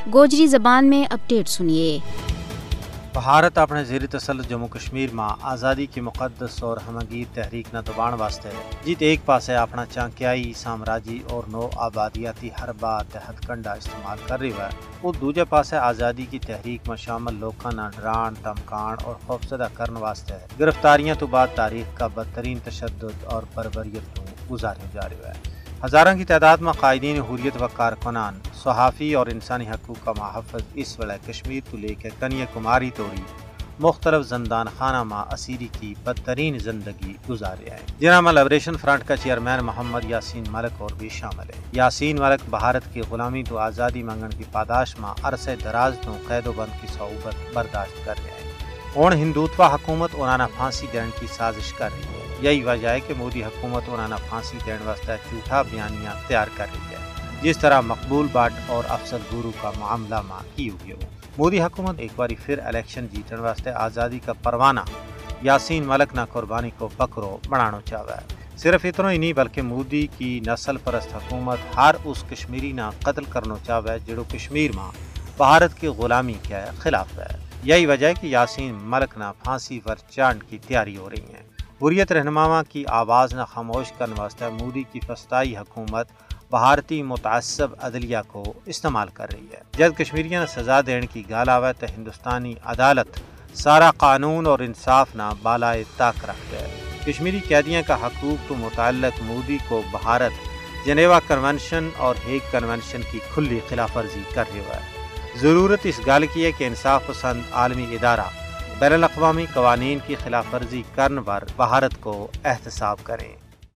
गोजरी ज़बान में अपडेट सुनिए। भारत अपने ज़ेर तसल्लुत जम्मू कश्मीर में आज़ादी की मुक़द्दस और हमगीर तहरीक न दबाण वास्ते जित एक पासे अपना चांकियाई साम्राजी और नो आबादियाती हरबा तहत कंडा इस्तेमाल कर रही है, वो दूजे पासे आज़ादी की तहरीक में शामिल लोगों न डरान धमकान और खौफजदा करने वास्ते गिरफ्तारियां तो बाद तारीख का बदतरीन तशद्दुद और बर्बरियत तो गुजारे जा रही है। हज़ारों की तादाद में कायदीन हुर्रियत व कारकुनान सहाफ़ी और इंसानी हकूक़ का महफ़्ज़ इस वेले कश्मीर तो लेकर कन्याकुमारी तोड़ी मुख्तलिफ जंदान खाना में असीरी की बदतरीन जिंदगी गुजारे हैं, जिन्हें में लिबरेशन फ्रंट का चेयरमैन मोहम्मद यासीन मलिक और भी शामिल है। यासीन मलिक भारत की गुलामी तो आज़ादी मंगन की पादाश में अरसे दराज तो कैदोबंद की सऊबत बर्दाश्त कर रहे हैं। और हिंदुत्व हुकूमत उन्होंने फांसी देने की साजिश कर रही है। यही वजह है कि मोदी हुकूमत उन्होंने फांसी देने वास्ते झूठा बयानियाँ तैयार कर रही है, जिस तरह मकबूल भट्ट और अफसर गुरु का मामला में की हुई हो। मोदी हुकूमत एक बार फिर इलेक्शन जीतने वास्ते आज़ादी का परवाना यासीन मलिक ना कुर्बानी को पकड़ो बनाना चाहता है। सिर्फ इतना ही नहीं बल्कि मोदी की नस्ल परस्त हुकूमत हर उस कश्मीरी ना कत्ल करना चाहता है जो कश्मीर में भारत की गुलामी के खिलाफ है। यही वजह है कि यासीन मलिक ना फांसी पर चांद की तैयारी हो रही है। हुर्रियत रहनुमा की आवाज़ न खामोश करने वास्ते मोदी की फस्ताई हुकूमत भारतीय मुतअस्सिब अदलिया को इस्तेमाल कर रही है। जब कश्मीरियों ने सज़ा देने की गाल आवे तो हिंदुस्तानी अदालत सारा कानून और इंसाफ ना बालाए ताक रखते है। कश्मीरी कैदियों का हकूक तो मुतल्लक मोदी को भारत जनेवा कन्वेंशन और हेग कन्वेंशन की खुली खिलाफ वर्जी कर रहा है। ज़रूरत इस गाल की है कि इंसाफ पसंद आलमी इदारा बैनुल अक़वामी क़वानीन की खिलाफ वर्जी करने पर भारत को एहतसाब करें।